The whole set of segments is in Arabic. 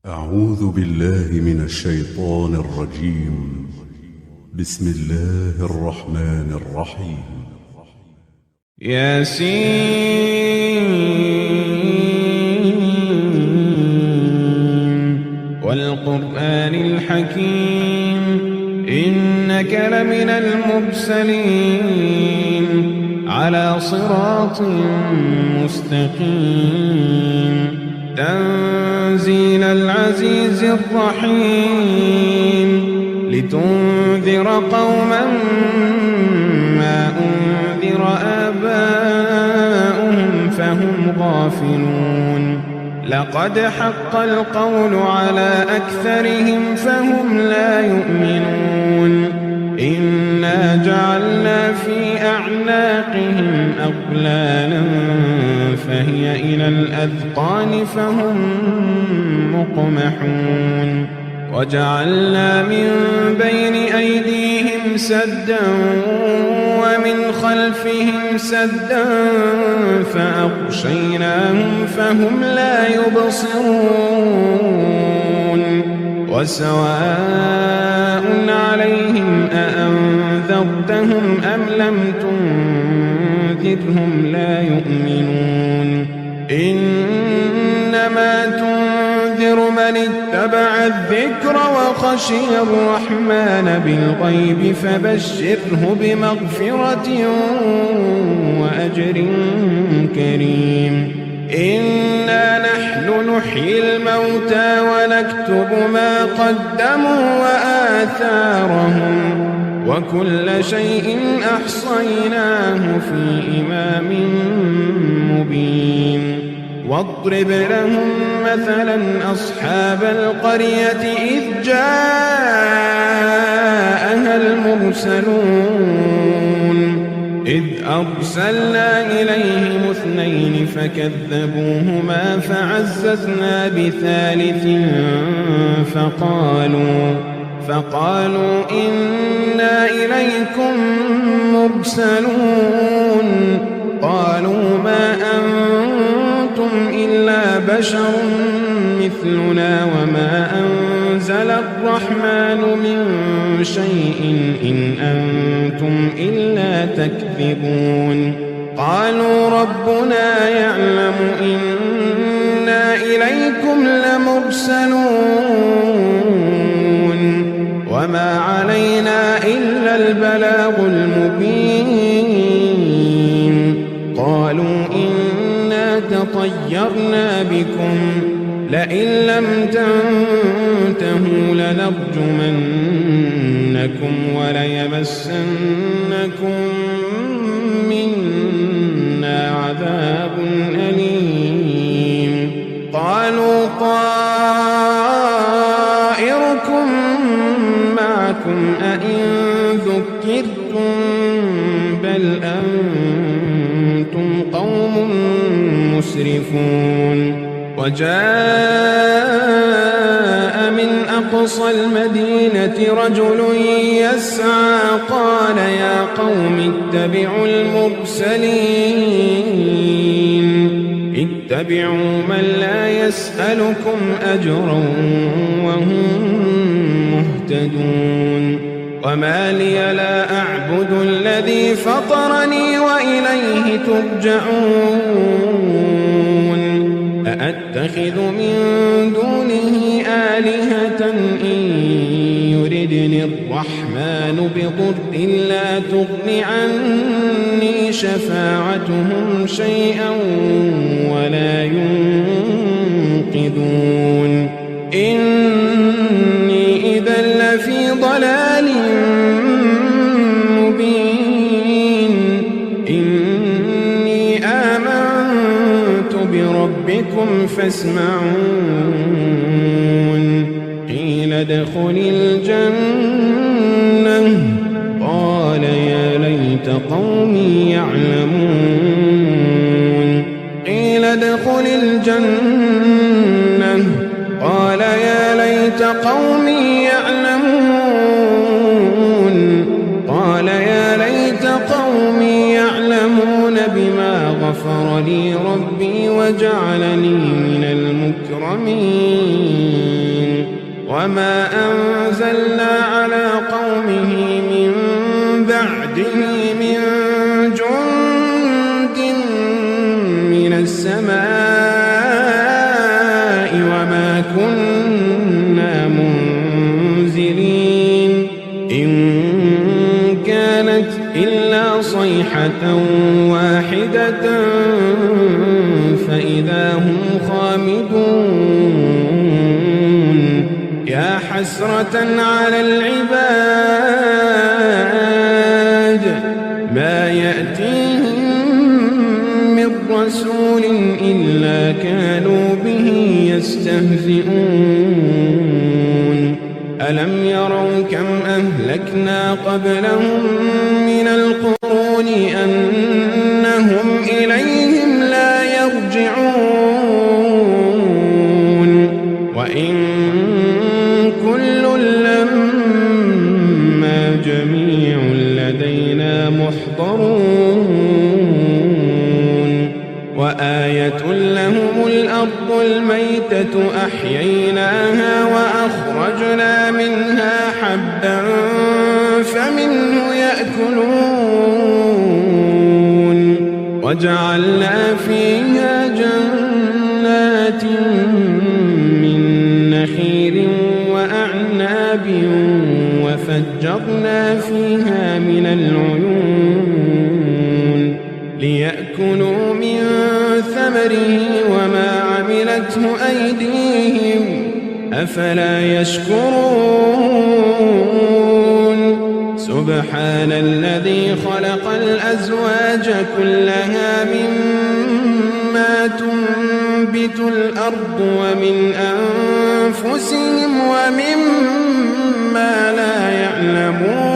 أعوذ بالله من الشيطان الرجيم. بسم الله الرحمن الرحيم. ياسين والقرآن الحكيم إنك لمن المرسلين على صراط مستقيم تنزيل العزيز الرحيم لتنذر قوما ما أنذر آباؤهم فهم غافلون لقد حق القول على أكثرهم فهم لا يؤمنون إنا جعلنا في أعناقهم أغلالا فهي إلى الأذقان فهم مقمحون وجعلنا من بين أيديهم سدا ومن خلفهم سدا فأغشيناهم فهم لا يبصرون وسواء عليهم أأنذرتهم أم لم تنذرهم لا يؤمنون إنما تنذر من اتبع الذكر وخشي الرحمن بالغيب فبشره بمغفرة وأجر كريم إنا نحن نحيي الموتى ونكتب ما قدموا وآثارهم وكل شيء أحصيناه في إمام مبين واضرب لهم مثلا أصحاب القرية إذ جاءها المرسلون إذ أرسلنا إليهم اثنين فكذبوهما فعززنا بثالث فقالوا إنا إليكم مرسلون قالوا ما أنتم إلا بشر مثلنا وما أنزل الرحمن من شيء إن أنتم إلا تكذبون قالوا ربنا يعلم إنا إليكم لمرسلون وما علينا إلا البلاغ المبين قالوا إنا تطيرنا بكم لئن لم تنتهوا لنرجمنكم وليمسنكم منا عذاب أليم قالوا طائركم معكم أئن ذكرتم بل أنتم قوم مسرفون وجاء من أقصى المدينة رجل يسعى قال يا قوم اتبعوا المرسلين اتبعوا من لا يسألكم أجرا وهم مهتدون وما لي لا أعبد الذي فطرني وإليه ترجعون أأتخذ من دونه آلهة إن يردني الرحمن بضر لا تغن عني شفاعتهم شيئا ولا ينقذون إني إذا لفي ضلال مبين إني آمنت بربكم فاسمعون قيل ادخل الجنة قال يا ليت قومي يعلمون قيل ادخل الجنة قال يا ليت قومي يعلمون قال يا ليت قومي يعلمون بما غفر لي ربي وجعلني من المكرمين وما أنزلنا على قومه من بعده من جند من السماء وما كنا منزلين إن كانت إلا صيحة واحدة فإذا هم خامدون يا حسرة على العباد ما يأتيهم من رسول إلا كانوا به يستهزئون ألم يروا كم أهلكنا قبلهم من القرون أنهم إليهم لا يرجعون وإن كل لما جميع لدينا محضرون وآية لهم الأرض الميتة أحييناها وأخرجنا منها حبا فمنه يأكلون وجعلنا فيها جنات من نخيل وأعناب وفجرنا فيها من العيون ليأكلوا من ثمره وما عملته أيديهم أفلا يشكرون سبحان الذي خلق الأزواج كلها مما تنبت الأرض ومن أنفسهم ومما لا يعلمون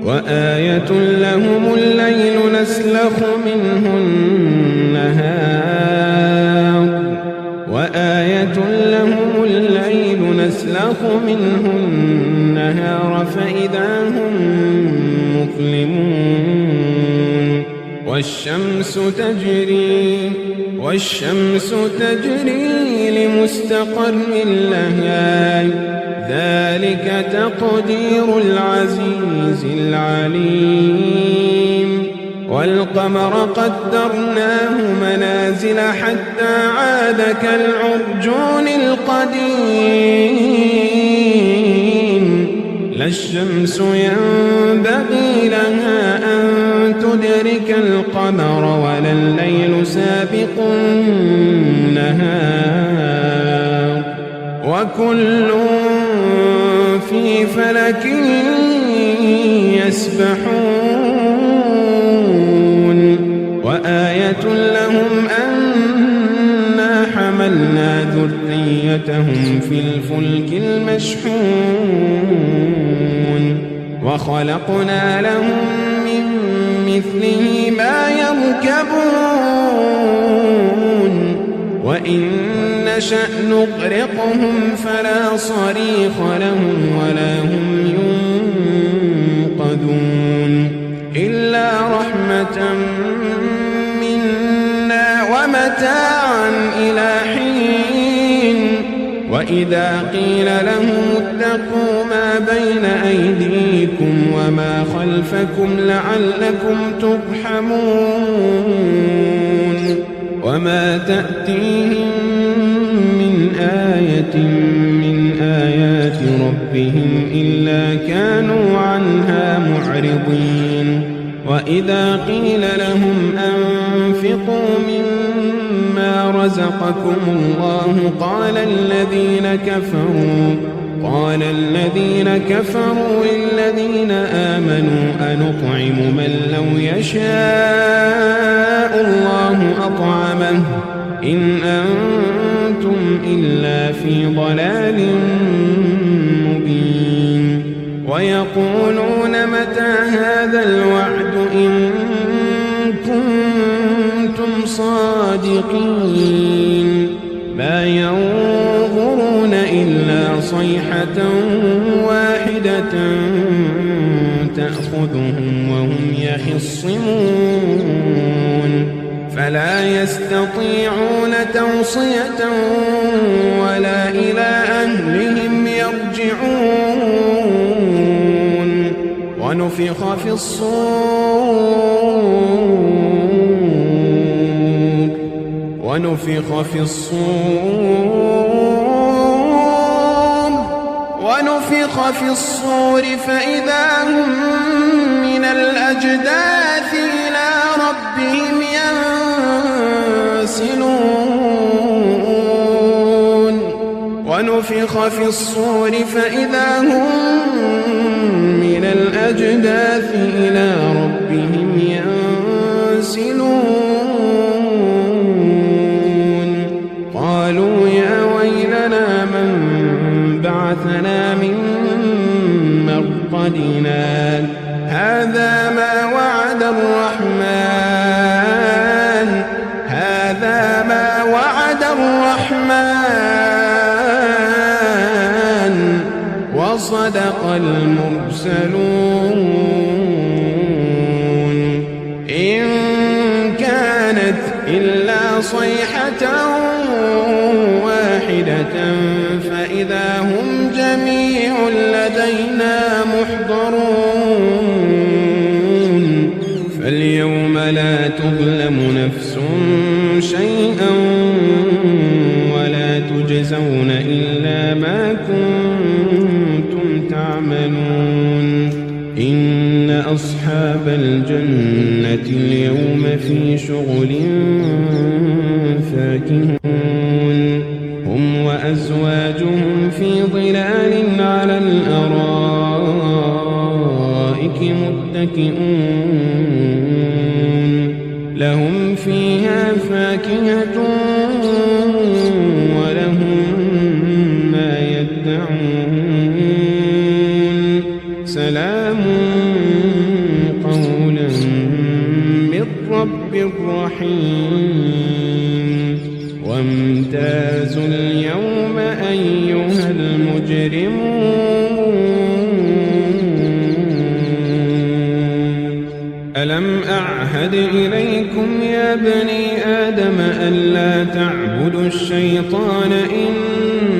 وآية لهم الليل نسلخ منه النهار وآية لهم الليل نسلخ منه النهار فإذا هم مظلمون والشمس تجري لمستقر لها ذلك تقدير العزيز العليم والقمر قدرناه منازل حتى عاد كالعرجون القديم لا الشمس ينبغي لها أن تدرك القمر ولا الليل سابق النهار وكل في فلك يسبحون وآية لهم أنا حملنا ذريتهم في الفلك المشحون وخلقنا لهم من مثله ما يركبون وإن نشأ نغرقهم فلا صريخ لهم ولا هم ينقذون إلا رحمة منا ومتاعا إلى حين وإذا قيل لهم اتقوا ما بين أيديكم وما خلفكم لعلكم ترحمون وما تأتيهم من آية من آيات ربهم إلا كانوا عنها معرضين وإذا قيل لهم أنفقوا مما رزقكم الله قال الذين كفروا للذين آمنوا أنطعم من لو يشاء الله أطعمه إن أنتم إلا في ضلال مبين ويقولون متى هذا الوعد إن كنتم صادقين ما ينظرون إلا صيحة واحدة تأخذهم وهم يخصمون فلا يستطيعون توصية ولا ونفخ في الصور فإذا هم من الأجداث إلى ربهم ينسلون ونفخ في الصور فإذا هم من الأجداث إلى ربهم ينسلون قالوا يا ويلنا من بعثنا من مرقدنا هذا ما وعد الرحمن وصدق المرسلون إن كانت إلا صيحة واحدة فإذا هم جميع لدينا محضرون فاليوم لا تظلم نفس شيئا ولا تجزون إلا ما كنتم تعملون إن أصحاب الجنة اليوم في شغل فاكهون هم وأزواجهم في ظلال على الأرائك متكئون لهم فيها فاكهة ولهم ما يدعون سلام قولا من رب رحيم وامتازوا اليوم أيها المجرمون ألم أعهد إليكم يا بني آدم ألا تعبدوا الشيطان إنه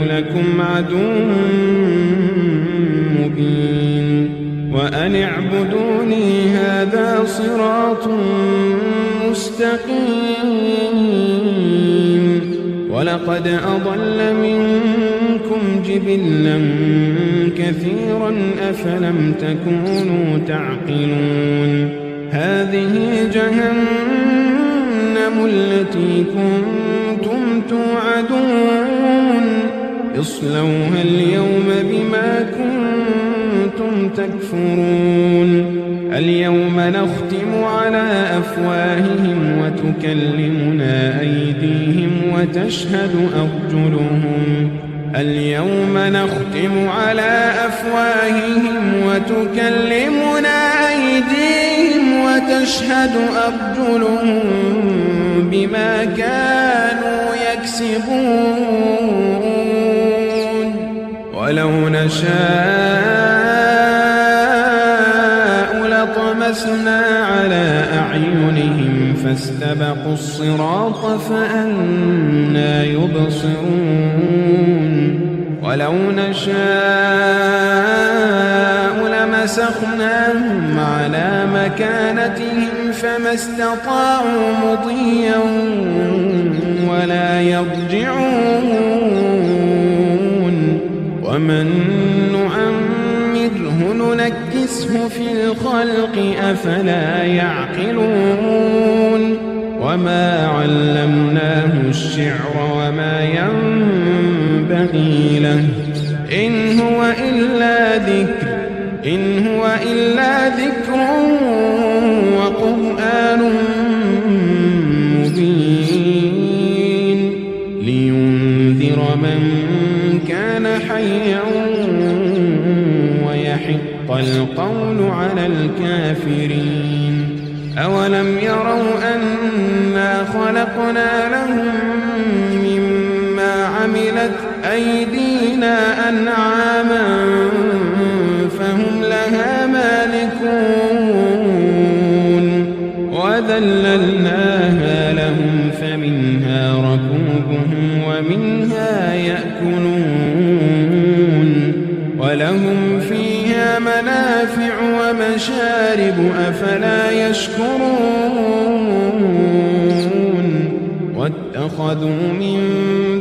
لكم عدو مبين وأن اعبدوني هذا صراط مستقيم ولقد أضل منكم جبلا كثيرا أفلم تكونوا تعقلون هذه جهنم التي كنتم توعدون اصلوها اليوم بما كنتم تكفرون اليوم نختم على أفواههم وتكلمنا أيديهم وتشهد أرجلهم اليوم نختم على أفواههم وتكلمنا أيديهم وتشهد أرجلهم بما كانوا يكسبون ولو نشاء لطمسنا على أعينهم فاستبقوا الصراط فأنى يبصرون ولو نشاء لمسخناهم على مكانتهم فما استطاعوا مضيا ولا يرجعون ومن نعمره ننكسه في الخلق أفلا يعقلون وما علمناه الشعر وما ينبغي له إن هو إلا ذكر وقرآن مبين لينذر من كان حيا ويحق القول على الكافرين أولم يروا أنا خلقنا لهم مما عملت أيدينا أنعاما فهم لها مالكون وذللناها لهم فمنها ركوبهم ومنها يأكلون ولهم فيها فيها منافع ومشارب أفلا يشكرون واتخذوا من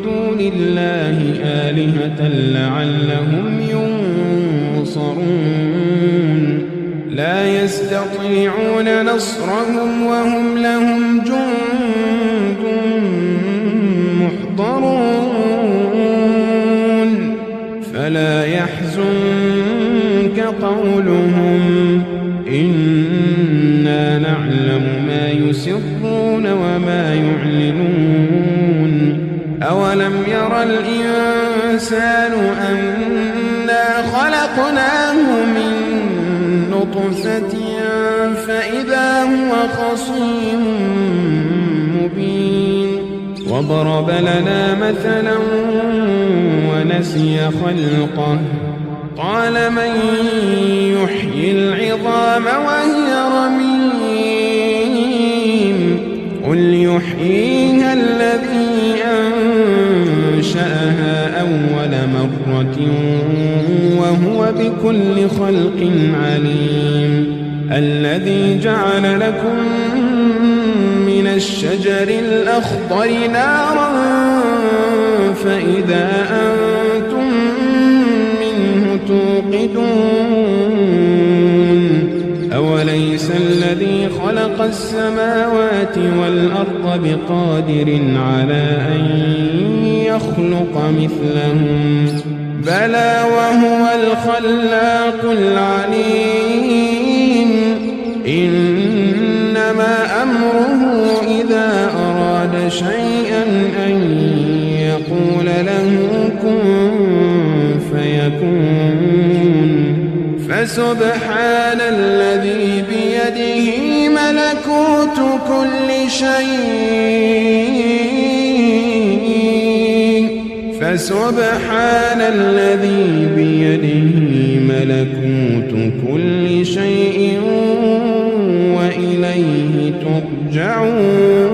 دون الله آلهة لعلهم ينصرون لا يستطيعون نصرهم وهم لهم جند محضرون فلا يحزنك قولهم إنا نعلم ما يسرون وما يعلنون أولم ير الإنسان أنا خلقناه من نطفة فإذا هو خصيم مبين وضرب لنا مثلا ونسي خلقه قال من يحيي العظام وهي رميم قل يحييها الذي أنشأها أول مرة وهو بكل خلق عليم الذي جعل لكم من الشجر الأخضر نارا فإذا أنتم منه توقدون أوليس الذي خلق السماوات والأرض بقادر على أن يخلق مثلهم بلى وهو الخلاق العليم إنما أمره إذا أراد شيئا أن يقول له كن فيكون فسبحان الذي بيده ملكوت كل شيء فسبحان الذي بيده ملكوت كل شيء وإليه ترجعون